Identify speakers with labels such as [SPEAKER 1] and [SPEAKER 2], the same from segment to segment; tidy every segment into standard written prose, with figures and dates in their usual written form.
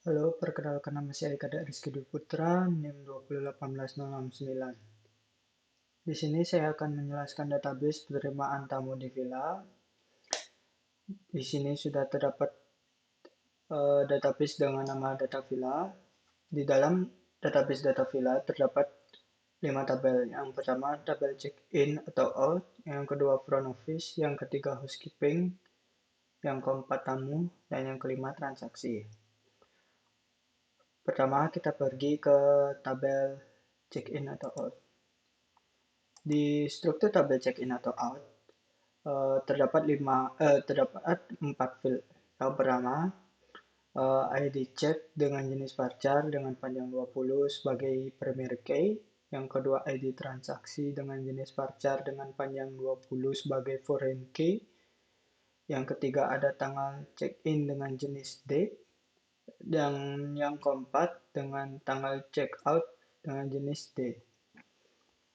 [SPEAKER 1] Halo, perkenalkan nama saya Eka Rizky Dwi Putra, NIM 2018069. Di sini saya akan menjelaskan database penerimaan tamu di villa. Di sini sudah terdapat database dengan nama data villa. Di dalam database data villa terdapat 5 tabel. Yang pertama tabel check-in atau out, yang kedua front office, yang ketiga housekeeping, yang keempat tamu, dan yang kelima transaksi. Pertama kita pergi ke tabel check-in atau out. Di struktur tabel check-in atau out, terdapat 4 field. Yang pertama, ID check dengan jenis varchar dengan panjang 20 sebagai primary key. Yang kedua, ID transaksi dengan jenis varchar dengan panjang 20 sebagai foreign key. Yang ketiga, ada tanggal check-in dengan jenis date. Dan yang keempat, dengan tanggal check-out dengan jenis date.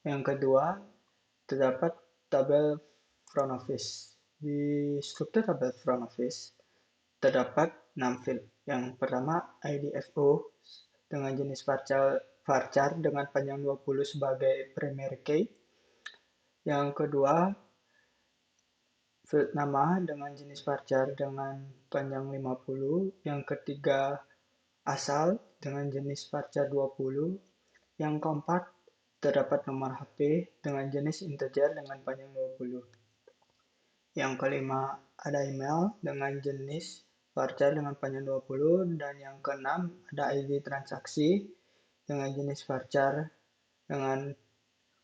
[SPEAKER 1] Yang kedua, terdapat tabel front office. Di struktur tabel front office terdapat 6 field. Yang pertama IDFO dengan jenis varchar dengan panjang 20 sebagai primary key. Yang kedua field nama dengan jenis varchar dengan panjang 50. Yang ketiga asal dengan jenis varchar 20. Yang keempat terdapat nomor HP dengan jenis integer dengan panjang 20. Yang kelima, ada email dengan jenis varchar dengan panjang 20. Dan yang keenam, ada ID transaksi dengan jenis varchar dengan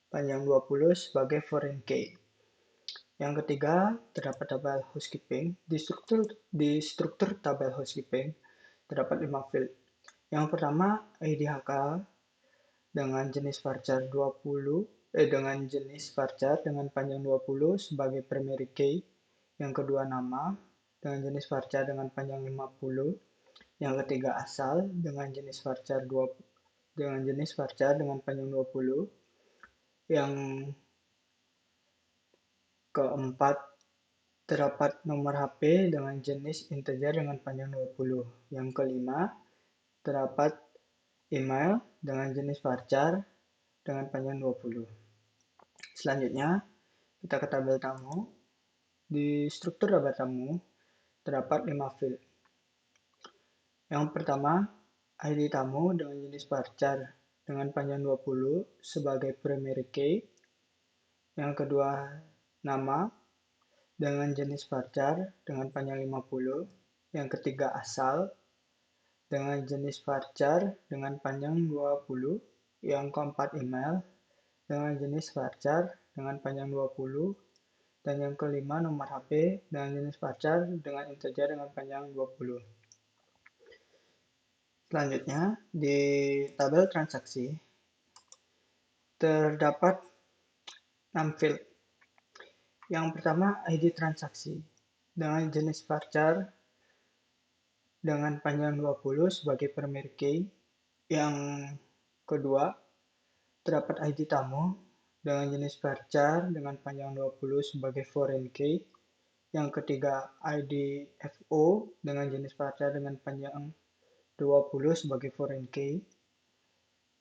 [SPEAKER 1] panjang 20 sebagai foreign key. Yang ketiga, terdapat tabel housekeeping. Di struktur tabel housekeeping terdapat 5 field. Yang pertama, ID HK dengan jenis varchar 20 dengan jenis varchar dengan panjang 20 sebagai primary key. Yang kedua nama dengan jenis varchar dengan panjang 50. Yang ketiga asal dengan jenis varchar dengan panjang 20. Yang keempat terdapat nomor HP dengan jenis integer dengan panjang 20. Yang kelima terdapat email dengan jenis varchar dengan panjang 20. Selanjutnya kita ke tabel tamu. Di struktur tabel tamu terdapat 5 field. Yang pertama, ID tamu dengan jenis varchar dengan panjang 20 sebagai primary key. Yang kedua, nama dengan jenis varchar dengan panjang 50. Yang ketiga, asal dengan jenis varchar dengan panjang 20. Yang keempat, email dengan jenis varchar dengan panjang 20. Dan yang kelima, nomor HP dengan jenis varchar dengan integer dengan panjang 20. Selanjutnya, di tabel transaksi terdapat 6 field. Yang pertama, ID transaksi dengan jenis varchar dengan panjang 20 sebagai primary key. Yang kedua, terdapat ID tamu dengan jenis varchar dengan panjang 20 sebagai foreign key. Yang ketiga, ID FO dengan jenis varchar dengan panjang 20 sebagai foreign key.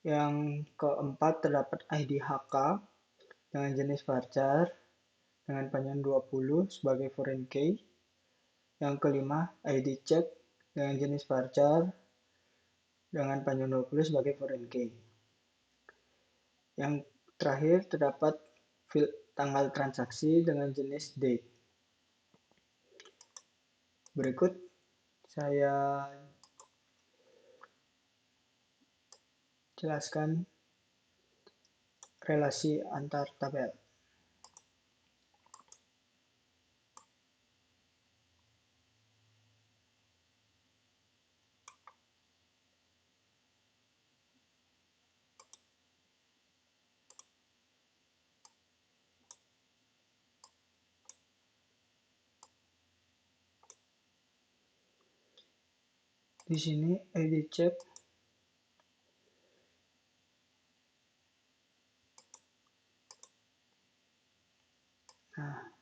[SPEAKER 1] Yang keempat, terdapat ID HK dengan jenis varchar dengan panjang 20 sebagai foreign key. Yang kelima, ID check dengan jenis varchar dengan panjang 20 sebagai foreign key. Yang terakhir, terdapat field tanggal transaksi dengan jenis date. Berikut saya jelaskan relasi antar tabel. Di sini ID check nah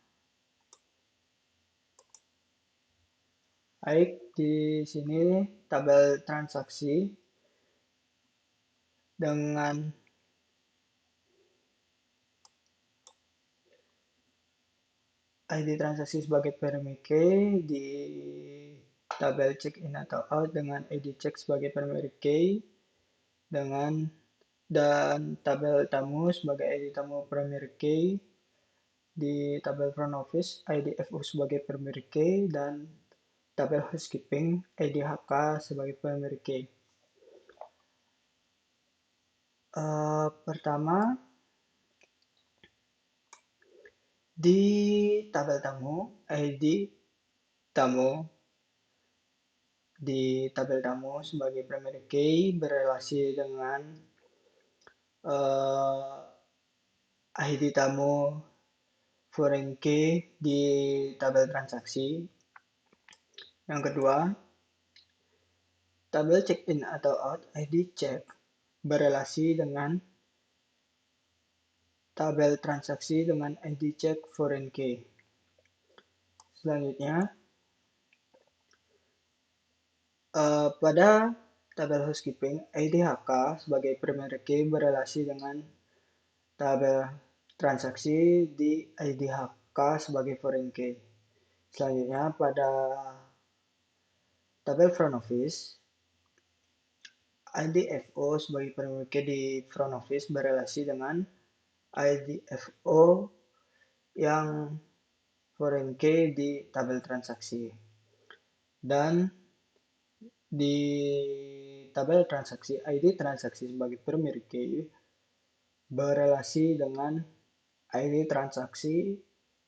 [SPEAKER 1] Baik, di sini tabel transaksi dengan ID transaksi sebagai primary key, di tabel check in atau out dengan ID check sebagai primary key, dan tabel tamu sebagai ID tamu primary key, di tabel front office ID FO sebagai primary key, dan tabel housekeeping ID HK sebagai primary key. Pertama, di tabel tamu ID tamu di tabel tamu sebagai primary key berelasi dengan ID tamu foreign key di tabel transaksi. Yang kedua, tabel check-in atau out ID check berelasi dengan tabel transaksi dengan ID check foreign key. Selanjutnya, pada tabel housekeeping, ID HK sebagai primary key berelasi dengan tabel transaksi di ID HK sebagai foreign key. Selanjutnya, pada tabel front office, ID FO sebagai primary key di front office berelasi dengan ID FO yang foreign key di tabel transaksi. Dan di tabel transaksi, ID transaksi sebagai primary key berelasi dengan ID transaksi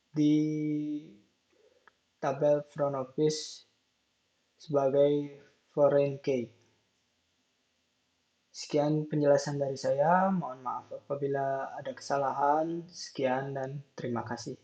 [SPEAKER 1] di tabel front office sebagai foreign key. Sekian penjelasan dari saya, mohon maaf apabila ada kesalahan. Sekian dan terima kasih.